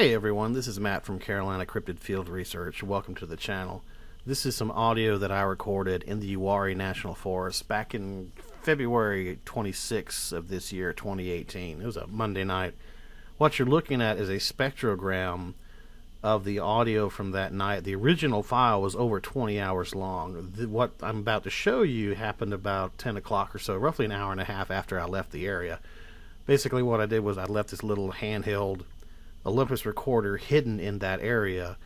Hey everyone, this is Matt from Carolina Cryptid Field Research. Welcome to the channel. This is some audio that I recorded in the Uwharrie National Forest back in February 26th of this year, 2018. It was a Monday night. What you're looking at is a spectrogram of the audio from that night. The original file was over 20 hours long. What I'm about to show you happened about 10 o'clock or so, roughly an hour and a half after I left the area. Basically what I did was I left this little handheld Olympus recorder hidden in that area,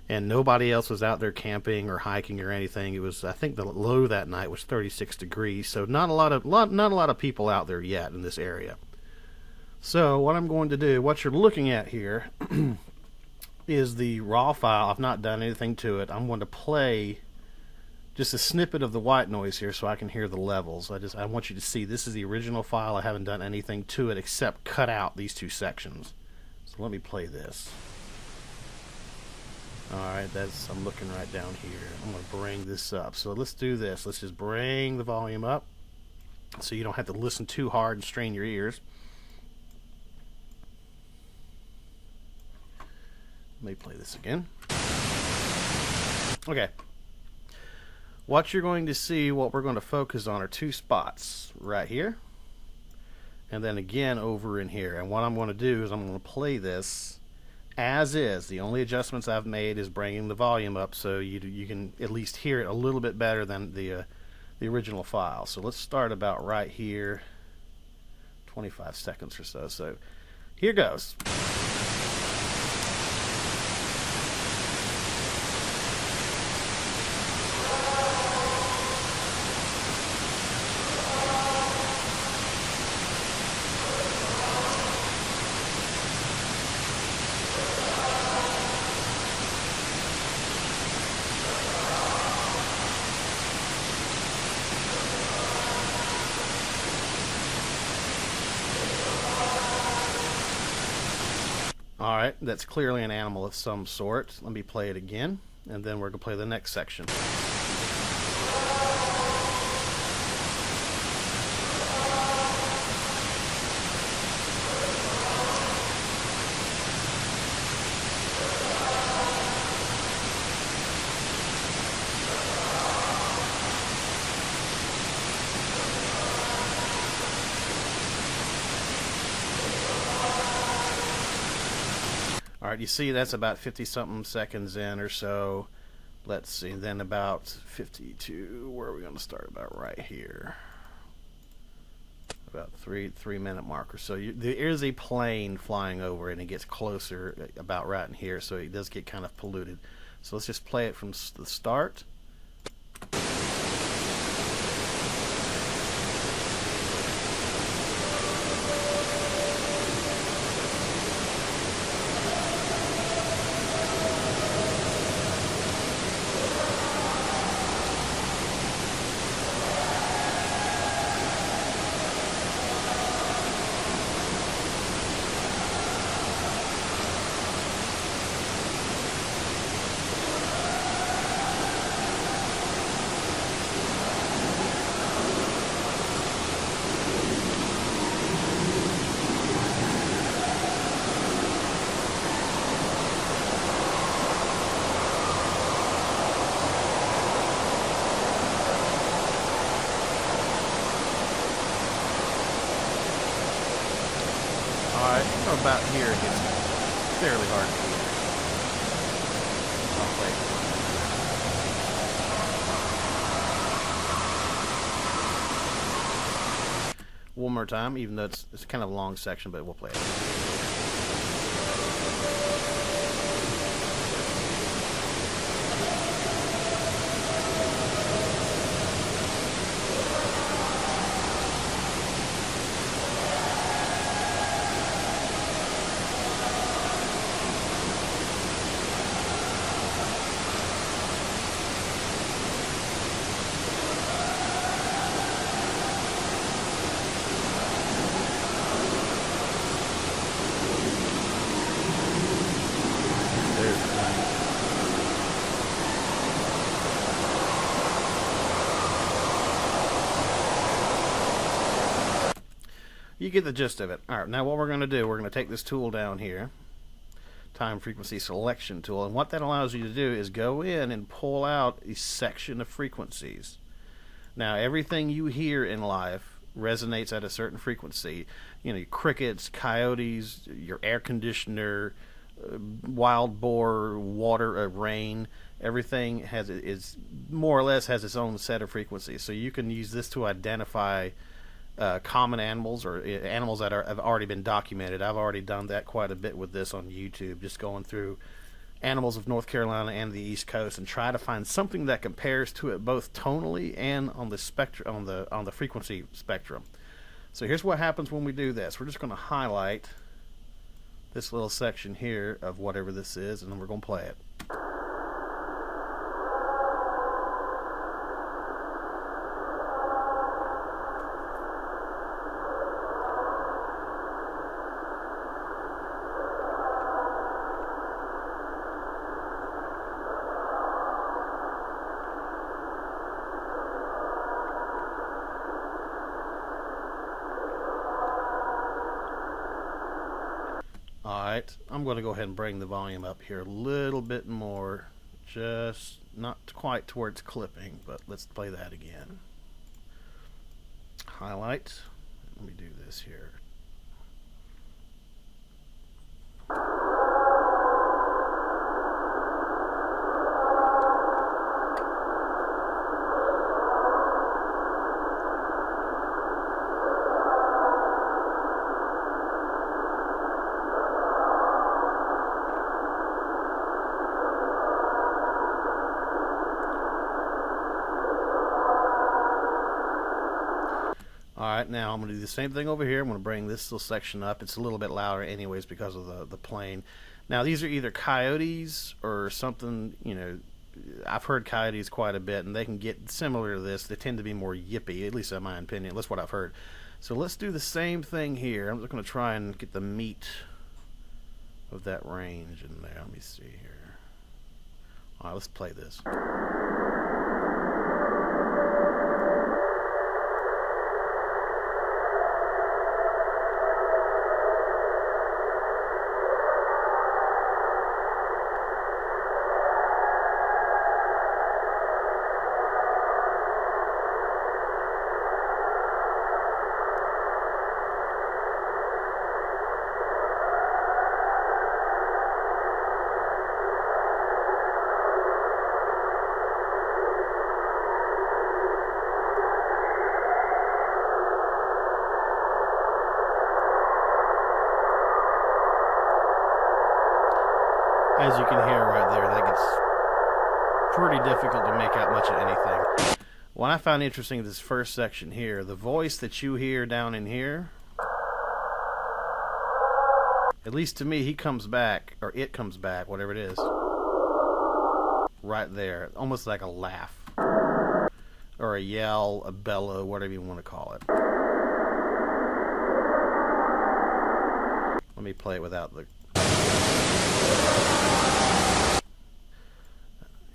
and nobody else was out there camping or hiking or anything. It was, I think the low that night was 36 degrees, so not a lot of people out there yet in this area. So what I'm going to do, what you're looking at here is the raw file. I've not done anything to it. I'm going to play just a snippet of the white noise here so I can hear the levels. I want you to see this is the original file. I haven't done anything to it except cut out these two sections. So let me play this. Alright, I'm looking right down here. I'm going to bring this up. So let's do this. Let's just bring the volume up so you don't have to listen too hard and strain your ears. Let me play this again. Okay. What you're going to see, what we're going to focus on are two spots right here. And then again over in here. And what I'm going to do is I'm going to play this as is. The only adjustments I've made is bringing the volume up so you can at least hear it a little bit better than the original file. So let's start about right here, 25 seconds or so. So here goes. Alright, that's clearly an animal of some sort. Let me play it again, and then we're going to play the next section. Alright, you see that's about 50-something seconds in or so. Let's see, then about 52, where are we going to start? About right here. About three-minute mark or so. There is a plane flying over and it gets closer about right in here, so it does get kind of polluted. So let's just play it from the start. Alright, about here it gets fairly hard to hear. I'll play it. One more time, even though it's kind of a long section, but we'll play it. You get the gist of it. Alright, now what we're going to do, we're going to take this tool down here, time frequency selection tool. And what that allows you to do is go in and pull out a section of frequencies. Now, everything you hear in life resonates at a certain frequency. You know, crickets, coyotes, your air conditioner, wild boar, water, rain. Everything is more or less has its own set of frequencies. So you can use this to identify common animals or animals that have already been documented. I've already done that quite a bit with this on YouTube, just going through animals of North Carolina and the East Coast and try to find something that compares to it both tonally and on the spectrum, on the frequency spectrum. So here's what happens when we do this. We're just going to highlight this little section here of whatever this is, and then we're going to play it. Alright, I'm going to go ahead and bring the volume up here a little bit more, just not quite towards clipping, but let's play that again. Highlight, let me do this here. Alright, now I'm going to do the same thing over here. I'm going to bring this little section up. It's a little bit louder anyways because of the plane. Now these are either coyotes or something, you know, I've heard coyotes quite a bit and they can get similar to this. They tend to be more yippy, at least in my opinion. That's what I've heard. So let's do the same thing here. I'm just going to try and get the meat of that range in there. Let me see here. Alright, let's play this. As you can hear right there, that gets pretty difficult to make out much of anything. What I found interesting in this first section here, the voice that you hear down in here, at least to me, he comes back, or it comes back, whatever it is, right there, almost like a laugh, or a yell, a bellow, whatever you want to call it. Let me play it without the...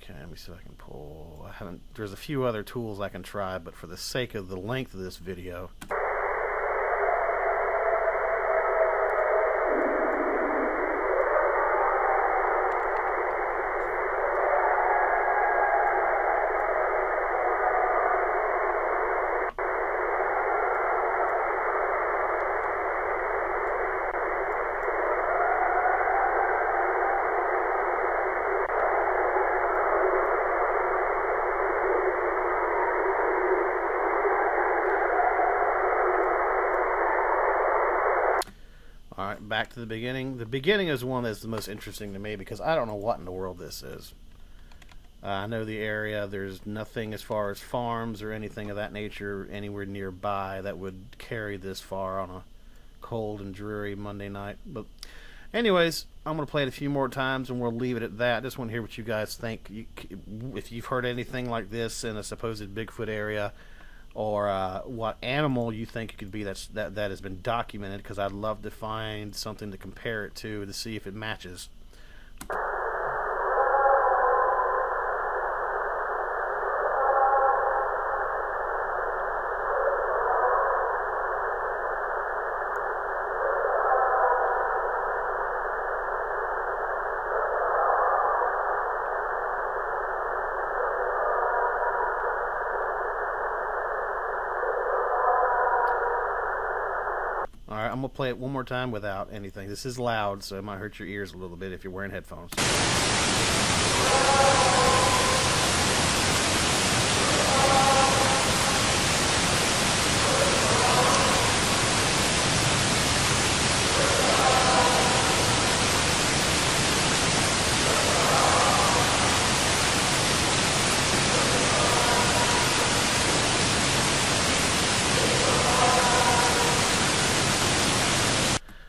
Okay, let me see if I can pull. There's a few other tools I can try, but for the sake of the length of this video, alright, back to the beginning. The beginning is one that's the most interesting to me because I don't know what in the world this is. I know the area. There's nothing as far as farms or anything of that nature anywhere nearby that would carry this far on a cold and dreary Monday night. But anyways, I'm going to play it a few more times and we'll leave it at that. I just want to hear what you guys think. If you've heard anything like this in a supposed Bigfoot area, or what animal you think it could be that has been documented, because I'd love to find something to compare it to see if it matches. I'm gonna play it one more time without anything. This is loud, so it might hurt your ears a little bit if you're wearing headphones.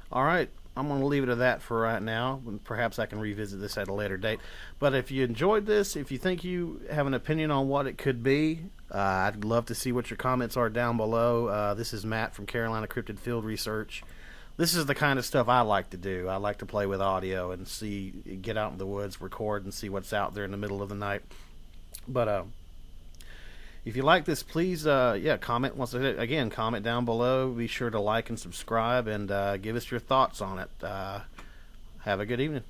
Alright, I'm going to leave it at that for right now. Perhaps I can revisit this at a later date. But if you enjoyed this, if you think you have an opinion on what it could be, I'd love to see what your comments are down below. This is Matt from Carolina Cryptid Field Research. This is the kind of stuff I like to do. I like to play with audio and get out in the woods, record, and see what's out there in the middle of the night. But if you like this, please, comment. Again, comment down below. Be sure to like and subscribe, and give us your thoughts on it. Have a good evening.